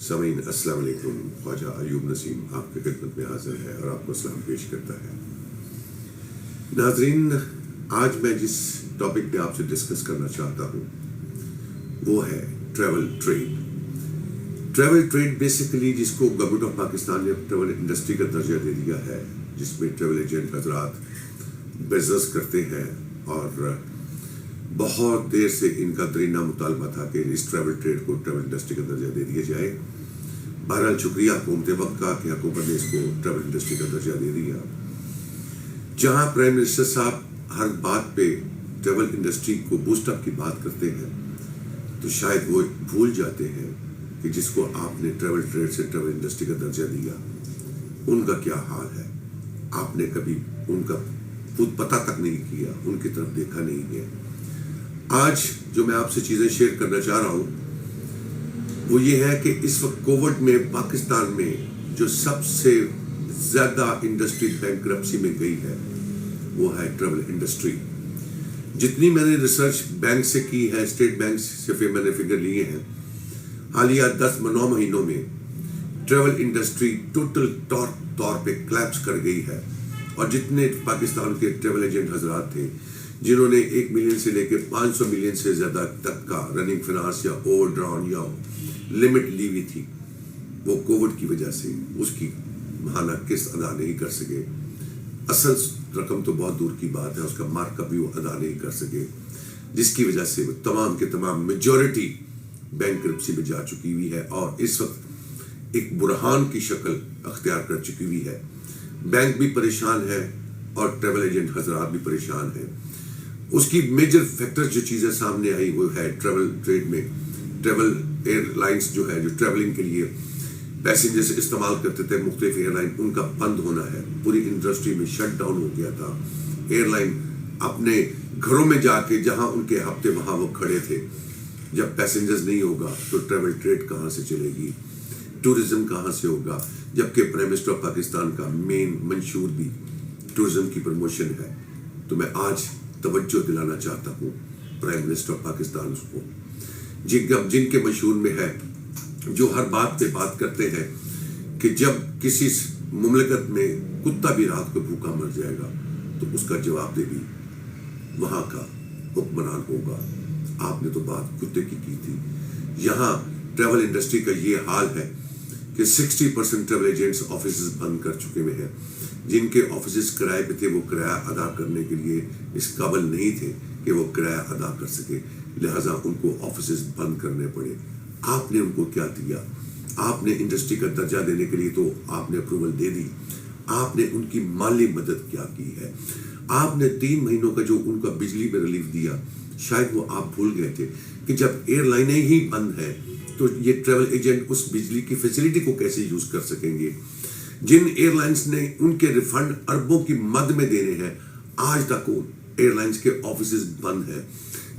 سامعین السلام علیکم. خواجہ ایوب نسیم آپ کی خدمت میں حاضر ہے اور آپ کو سلام پیش کرتا ہے. ناظرین، آج میں جس ٹاپک پہ آپ سے ڈسکس کرنا چاہتا ہوں وہ ہے travel trade. Travel trade basically جس کو گورنمنٹ آف پاکستان نے ٹریول انڈسٹری کا درجہ دے دیا ہے، جس میں ٹریول ایجنٹ حضرات بزنس کرتے ہیں، اور بہت دیر سے ان کا درینہ مطالبہ تھا کہ اس ٹریول ٹریڈ کو ٹریول انڈسٹری کا درجہ دے دیا جائے. بہرحال شکریہ حکومت وقت کا کہ حکومت نے اس کو ٹریول انڈسٹری کا درجہ دے دیا. جہاں پرائم منسٹر صاحب ہر بات پہ ٹریول انڈسٹری کو بوسٹ اپ کی بات کرتے ہیں، تو شاید وہ بھول جاتے ہیں کہ جس کو آپ نے ٹریول ٹریڈ سے ٹریول انڈسٹری کا درجہ دیا ان کا کیا حال ہے. آپ نے کبھی ان کا خود پتہ تک نہیں کیا، ان کی طرف دیکھا نہیں ہے. آج جو میں آپ سے چیزیں شیئر کرنا چاہ رہا ہوں وہ یہ ہے کہ اس وقت کووڈ میں پاکستان میں جو سب سے زیادہ انڈسٹری بینکرپسی میں گئی ہے وہ ہے ٹریول انڈسٹری. جتنی میں نے ریسرچ بینک سے کی ہے، اسٹیٹ بینک سے میں نے فگر لیے ہیں، حالیہ 10-9 مہینوں میں ٹریول انڈسٹری ٹوٹل طور پہ کلیپس کر گئی ہے. اور جتنے پاکستان کے ٹریول ایجنٹ حضرات تھے جنہوں نے 1 ملین سے لے کے 500 ملین سے زیادہ تک کا رننگ فنانس یا اوور ڈران یا لمٹ لی ہوئی تھی، وہ کووڈ کی وجہ سے اس کی ماہانہ قسط ادا نہیں کر سکے. اصل رقم تو بہت دور کی بات ہے، اس کا مارک اپ بھی وہ ادا نہیں کر سکے، جس کی وجہ سے وہ تمام کے تمام میجورٹی بینکرپسی میں جا چکی ہوئی ہے اور اس وقت ایک برہان کی شکل اختیار کر چکی ہوئی ہے. بینک بھی پریشان ہے اور ٹریول ایجنٹ حضرات بھی پریشان ہیں. اس کی میجر فیکٹر جو چیزیں سامنے آئی وہ ہے ٹریول ٹریڈ میں ٹریول ایئر لائنس جو ہے، جو ٹریولنگ کے لیے پیسنجرز استعمال کرتے تھے مختلف ایئر لائن، ان کا بند ہونا ہے. پوری انڈسٹری میں شٹ ڈاؤن ہو گیا تھا. ایئر لائن اپنے گھروں میں جا کے جہاں ان کے ہفتے وہاں وہ کھڑے تھے. جب پیسنجرز نہیں ہوگا تو ٹریول ٹریڈ کہاں سے چلے گی، ٹورزم کہاں سے ہوگا، جبکہ پرائم منسٹر آف پاکستان کا مین منشور بھی ٹورزم کی پروموشن ہے. تو میں آج توجہ دلانا چاہتا ہوں پرائم منسٹر آف پاکستان کو، جن کے منشور میں ہے، جو ہر بات پہ بات کرتے ہیں کہ جب کسی مملکت میں کتا بھی رات کو بھوکا مر جائے گا تو اس کا جواب دے بھی وہاں کا حکمران ہوگا. آپ نے تو بات کتے کی تھی. یہاں ٹریول انڈسٹری کا یہ حال ہے کہ 60% ٹریول ایجنٹس آفیسز بند کر چکے ہوئے ہیں. جن کے آفیسز کرائے پہ تھے وہ کرایہ ادا کرنے کے لیے اس قابل نہیں تھے کہ وہ کرایہ ادا کر سکے، لہٰذا ان کو آفیسز بند کرنے پڑے. آپ نے ان کو کیا دیا؟ آپ نے انڈسٹری کا درجہ دینے کے لیے تو آپ نے اپروول دے دی، آپ نے ان کی مالی مدد کیا کی ہے؟ آپ نے 3 مہینوں کا جو ان کا بجلی میں ریلیف دیا، شاید وہ آپ بھول گئے تھے کہ جب ایئر لائنیں ہی بند ہیں تو یہ ٹریول ایجنٹ اس بجلی کی فیسلٹی کو کیسے یوز کر سکیں گے؟ جن ایئر لائنس نے ان کے ریفنڈ اربوں کی مد میں دینے ہیں، آج تک ایئر لائنس کے آفیسز بند ہیں.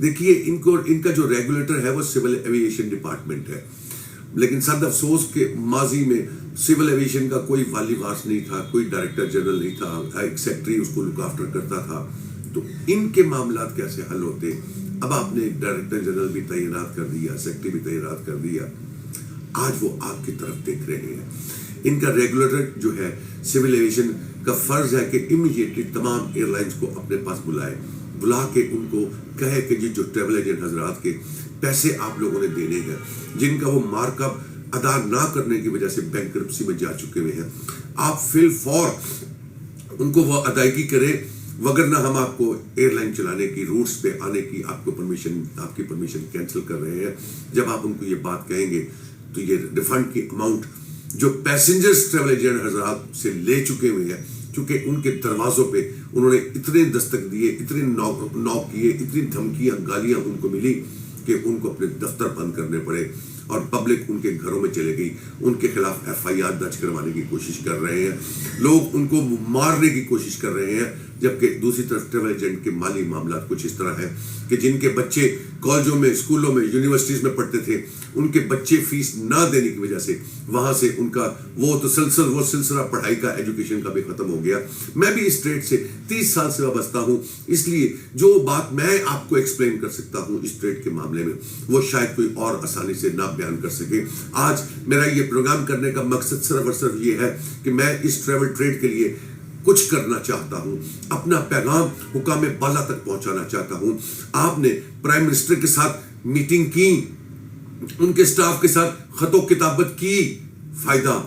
دیکھیے ان کا جو ریگولیٹر ہے وہ سول ایویشن ڈپارٹمنٹ ہے، لیکن سد افسوس کہ ماضی میں سول ایویشن کا کوئی والی وارث نہیں تھا، کوئی ڈائریکٹر جنرل نہیں تھا، ایک سیکٹری اس کو لک آفٹر کرتا تھا. تو ان کے معاملات کیسے حل ہوتے؟ اب آپ نے ڈائریکٹر جنرل بھی تعینات کر دیا، سیکٹری بھی تعینات کر دیا. آج وہ آپ کی طرف دیکھ رہے ہیں. ان کا ریگولیٹر جو ہے سول ایویشن کا فرض ہے کہ امیڈیٹلی تمام ایئر لائنس کو اپنے پاس بلا کے ان کو کہے کہ جو ٹریول ایجنٹ حضرات کے پیسے آپ لوگوں نے دینے ہیں، جن کا وہ مارک اپ ادا نہ کرنے کی وجہ سے بینکرپسی میں جا چکے ہوئے ہیں، آپ فی الفور ان کو وہ ادائیگی کریں، وگرنہ ہم آپ کو ایئر لائن چلانے کی روٹس پہ آنے کی آپ کی پرمیشن کینسل کر رہے ہیں. جب آپ ان کو یہ بات کہیں گے تو یہ ریفنڈ کی اماؤنٹ جو پیسنجرز ٹریول ایجنٹ حضرات سے لے چکے ہوئے ہیں، چونکہ ان کے دروازوں پہ انہوں نے اتنے دستک دیے، اتنے نوک کیے، اتنی دھمکیاں گالیاں ان کو ملی کہ ان کو اپنے دفتر بند کرنے پڑے اور پبلک ان کے گھروں میں چلے گئی. ان کے خلاف FIR درج کروانے کی کوشش کر رہے ہیں، لوگ ان کو مارنے کی کوشش کر رہے ہیں. جبکہ دوسری طرف ٹریول ایجنٹ کے مالی معاملات کچھ اس طرح ہیں کہ جن کے بچے کالجوں میں، اسکولوں میں، یونیورسٹیز میں پڑھتے تھے، ان کے بچے فیس نہ دینے کی وجہ سے وہاں سے ان کا وہ سلسلہ پڑھائی کا، ایجوکیشن کا بھی ختم ہو گیا۔ میں بھی اس ٹریڈ سے 30 سال سے وابستہ ہوں، اس لیے جو بات میں آپ کو ایکسپلین کر سکتا ہوں اس ٹریڈ کے معاملے میں وہ شاید کوئی اور آسانی سے نہ بیان کر سکے۔ آج میرا یہ پروگرام کرنے کا مقصد صرف اور صرف یہ ہے کہ میں اس ٹریول ٹریڈ کے لیے کچھ کرنا چاہتا ہوں، اپنا پیغام حکام بالا تک پہنچانا چاہتا ہوں۔ آپ نے پرائم منسٹر کے ساتھ میٹنگ کی، ان کے سٹاف کے ساتھ خط و کتابت کی، فائدہ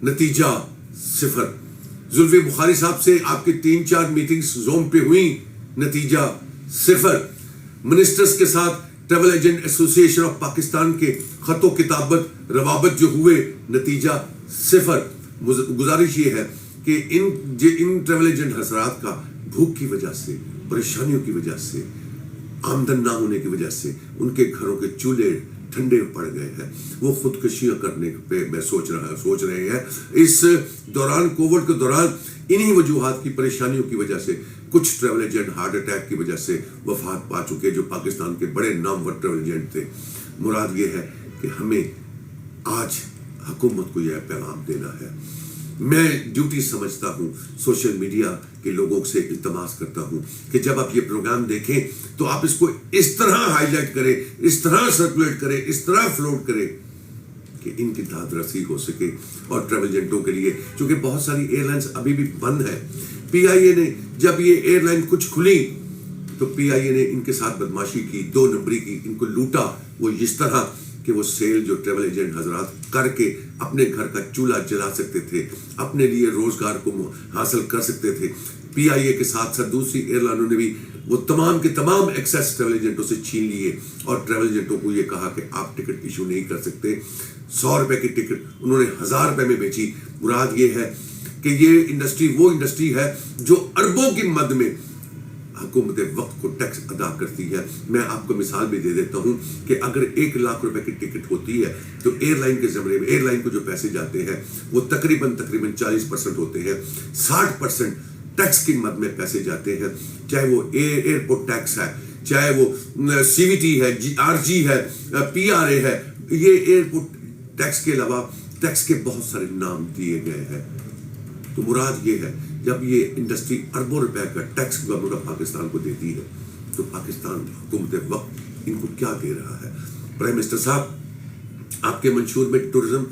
نتیجہ صفر۔ زلفی بخاری صاحب سے آپ کی 3-4 میٹنگز زوم پہ ہوئیں، نتیجہ صفر۔ منسٹرز کے ساتھ ٹریول ایجنٹ ایسوسی ایشن آف پاکستان کے خط و کتابت روابط جو ہوئے، نتیجہ صفر۔ گزارش یہ ہے کہ ان ٹریول ایجنٹ حضرات کا بھوک کی وجہ سے، پریشانیوں کی وجہ سے، آمدن نہ ہونے کی وجہ سے ان کے گھروں کے چولہے ٹھنڈے پڑ گئے ہیں، وہ خودکشیاں کرنے پہ میں سوچ رہے ہیں۔ اس دوران، کووڈ کے دوران، انہی وجوہات کی، پریشانیوں کی وجہ سے کچھ ٹریول ایجنٹ ہارٹ اٹیک کی وجہ سے وفات پا چکے، جو پاکستان کے بڑے نامور ٹریول ایجنٹ تھے۔ مراد یہ ہے کہ ہمیں آج حکومت کو یہ پیغام دینا ہے۔ میں ڈیوٹی سمجھتا ہوں، سوشل میڈیا کے لوگوں سے التماس کرتا ہوں کہ جب آپ یہ پروگرام دیکھیں تو آپ اس کو اس طرح ہائی لائٹ کریں، اس طرح سرکولیٹ کریں، اس طرح فلوٹ کریں کہ ان کی داد رسی ہو سکے۔ اور ٹریول ایجنٹوں کے لیے، چونکہ بہت ساری ایئر لائنز ابھی بھی بند ہے، پی آئی اے نے جب یہ ایئر لائن کچھ کھلی تو پی آئی اے نے ان کے ساتھ بدماشی کی، 2 نمبری کی، ان کو لوٹا۔ وہ اس طرح کہ وہ سیل جو ٹریول ایجنٹ حضرات کر کے اپنے گھر کا چولہا جلا سکتے تھے، اپنے لیے روزگار کو حاصل کر سکتے تھے، پی آئی اے کے ساتھ ساتھ دوسری ایئر لائنوں نے بھی وہ تمام کے تمام ایکسیس ٹریول ایجنٹوں سے چھین لیے، اور ٹریول ایجنٹوں کو یہ کہا کہ آپ ٹکٹ ایشو نہیں کر سکتے۔ 100 روپے کی ٹکٹ انہوں نے 1000 روپے میں بیچی۔ مراد یہ ہے کہ یہ انڈسٹری وہ انڈسٹری ہے جو اربوں کی مد میں حکومت وقت کو ٹیکس ادا کرتی ہے۔ میں آپ کو مثال بھی دے دیتا ہوں کہ اگر 1 لاکھ روپے کی ٹکٹ ہوتی ہے تو ایئر لائن کے زمرے میں، ایئر لائن کو جو پیسے جاتے ہیں وہ تقریباً 40% ہوتے ہیں، 60% ٹیکس کی مد میں پیسے جاتے ہیں، چاہے وہ ایئرپورٹ ٹیکس ہے، چاہے وہ سی وی ٹی ہے، آر جی ہے، پی آر اے ہے۔ یہ ایئرپورٹ ٹیکس کے علاوہ ٹیکس کے بہت سارے نام دیے گئے ہیں۔ تو مراد یہ ہے جب یہ انڈسٹری اربوں روپے کا ٹیکس گورنمنٹ آف پاکستان کو دیتی ہے تو پاکستان حکومت وقت ان کو کیا دے رہا ہے؟ پرائم منسٹر صاحب، آپ کے منشور میں ٹورزم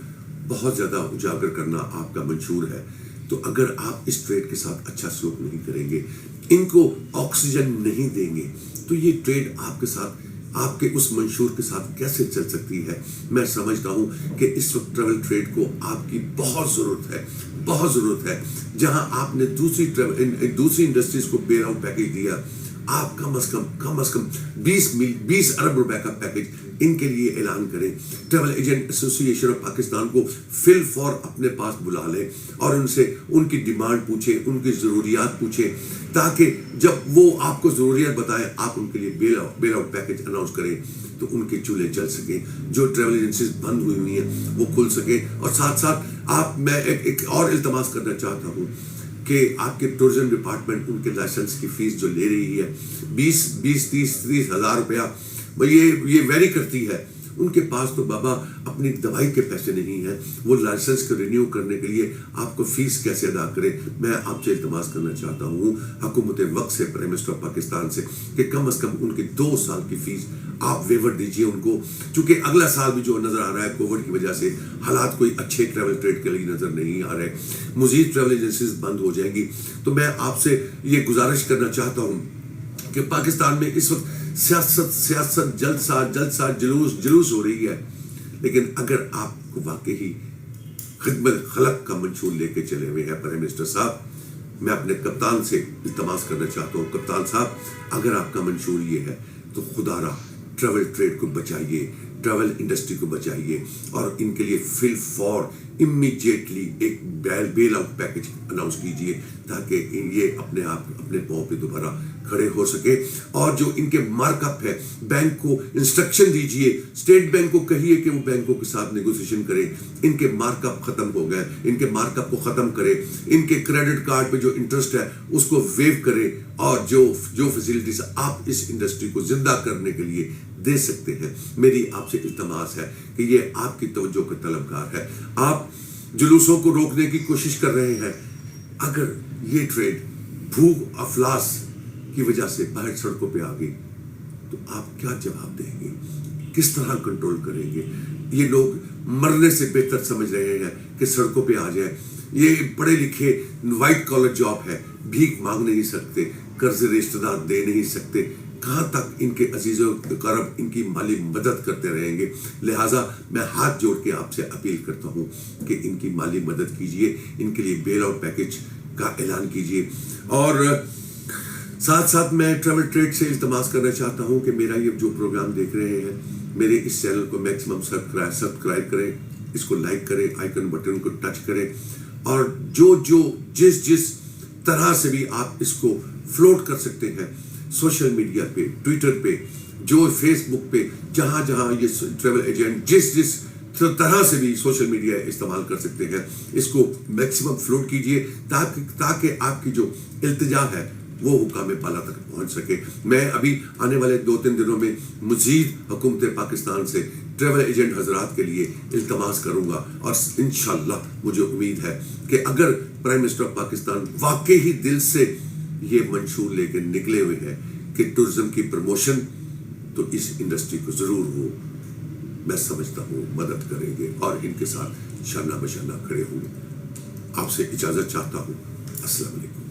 بہت زیادہ اجاگر کرنا آپ کا منشور ہے، تو اگر آپ اس ٹریڈ کے ساتھ اچھا سلوک نہیں کریں گے، ان کو آکسیجن نہیں دیں گے، تو یہ ٹریڈ آپ کے ساتھ، آپ کے اس منشور کے ساتھ کیسے چل سکتی ہے؟ میں سمجھتا ہوں کہ اس وقت ٹریول ٹریڈ کو آپ کی بہت ضرورت ہے، بہت ضرورت ہے۔ جہاں آپ نے دوسری انڈسٹریز کو بیل آؤٹ پیکج دیا، آپ کم از کم 20 ارب روپے کا پیکج ان کے لیے اعلان کریں۔ ٹریول ایجنٹ ایسوسی ایشن آف پاکستان کو فل فور اپنے پاس بلا لیں اور ان سے ان کی ڈیمانڈ پوچھیں، ان کی ضروریات پوچھیں، تاکہ جب وہ آپ کو ضروریات بتائیں آپ ان کے لیے بیل آؤٹ پیکج اناؤنس کریں تو ان کے چولہے جل سکیں، جو ٹریول ایجنسیز بند ہوئی ہیں وہ کھل سکیں۔ اور ساتھ ساتھ میں ایک اور التماس کرنا چاہتا ہوں کہ آپ کے ٹورزم ڈپارٹمنٹ ان کے لائسنس کی فیس جو لے رہی ہے 20-30 ہزار روپیہ، یہ ویری کرتی ہے۔ ان کے پاس تو بابا اپنی دوائی کے پیسے نہیں ہیں، وہ لائسنس کو رینیو کرنے کے لیے آپ کو فیس کیسے ادا کرے؟ میں آپ سے التماس کرنا چاہتا ہوں حکومت وقت سے، پرائم منسٹر آف پاکستان سے، کہ کم از کم ان کی 2 سال کی فیس آپ ویور دیجئے ان کو، چونکہ اگلا سال بھی جو نظر آ رہا ہے کووڈ کی وجہ سے حالات کوئی اچھے ٹریول ٹریڈ کے لیے نظر نہیں آ رہے، مزید ٹریول ایجنسیز بند ہو جائیں گی۔ تو میں آپ سے یہ گزارش کرنا چاہتا ہوں کہ پاکستان میں اس وقت سیاست جلسہ جلوس ہو رہی ہے، لیکن اگر آپ کو واقعی خدمت خلق کا منشور لے کے چلے ہوئے ہیں پرائم منسٹر صاحب، میں اپنے کپتان سے التماس کرنا چاہتا ہوں، کپتان صاحب اگر آپ کا منشور یہ ہے تو خدا را ٹریول ٹریڈ کو بچائیے، ٹریول انڈسٹری کو بچائیے، اور ان کے لیے فل فور امیڈیٹلی ایک بیل آؤٹ پیکج اناؤنس کیجیے تاکہ یہ اپنے پاؤں پہ دوبارہ کھڑے ہو سکے. اور جو ان کے مارک اپ ہے, بینک کو انسٹرکشن دیجئے, اسٹیٹ بینک کو کہیے کہ وہ بینکوں کے ساتھ نیگوسیشن کرے, ان کے مارک اپ ختم ہو گئے, ان کے مارک اپ کو ختم کرے, ان کے کریڈٹ کارڈ پہ جو انٹرسٹ ہے اس کو ویو کرے, اور جو فیسلٹیز آپ اس انڈسٹری کو زندہ کرنے کے لیے دے سکتے ہیں. میری آپ سے التماس ہے کہ یہ آپ کی توجہ کا طلبگار ہے. آپ جلوسوں کو روکنے کی کوشش کر رہے ہیں. اگر یہ ٹریڈ بھوک افلاس کی وجہ سے باہر سڑکوں پہ آ گئی تو آپ کیا جواب دیں گے؟ کس طرح کنٹرول کریں گے؟ یہ لوگ مرنے سے بہتر سمجھ رہے ہیں کہ سڑکوں پہ آ جائیں. یہ پڑھے لکھے وائٹ کالر جاب ہے, بھیک مانگ نہیں سکتے, قرض رشتہ دار دے نہیں سکتے. کہاں تک ان کے عزیز و اقارب ان کی مالی مدد کرتے رہیں گے؟ لہٰذا میں ہاتھ جوڑ کے آپ سے اپیل کرتا ہوں کہ ان کی مالی مدد کیجئے, ان کے لیے بیل آؤٹ پیکج کا اعلان کیجئے. اور ساتھ ساتھ میں ٹریول ٹریڈ سے التماس کرنا چاہتا ہوں کہ میرا یہ جو پروگرام دیکھ رہے ہیں, میرے اس چینل کو میکسیمم سبسکرائب کریں, اس کو لائک کریں, آئیکن بٹن کو ٹچ کریں, اور جس طرح سے بھی آپ اس کو فلوٹ کر سکتے ہیں سوشل میڈیا پہ, ٹویٹر پہ, جو فیس بک پہ, جہاں یہ ٹریول ایجنٹ جس طرح سے بھی سوشل میڈیا استعمال کر سکتے ہیں, اس کو میکسیمم فلوٹ کیجئے تاکہ آپ کی جو التجا ہے وہ حکام بالا تک پہنچ سکے. میں ابھی آنے والے 2-3 دنوں میں مزید حکومت پاکستان سے ٹریول ایجنٹ حضرات کے لیے التماس کروں گا, اور انشاءاللہ مجھے امید ہے کہ اگر پرائم منسٹر آف پاکستان واقعی ہی دل سے یہ منشور لے کے نکلے ہوئے ہیں کہ ٹورزم کی پروموشن, تو اس انڈسٹری کو ضرور وہ, میں سمجھتا ہوں, مدد کریں گے اور ان کے ساتھ شانہ بشانہ کھڑے ہوں گے. آپ سے اجازت چاہتا ہوں. السلام علیکم.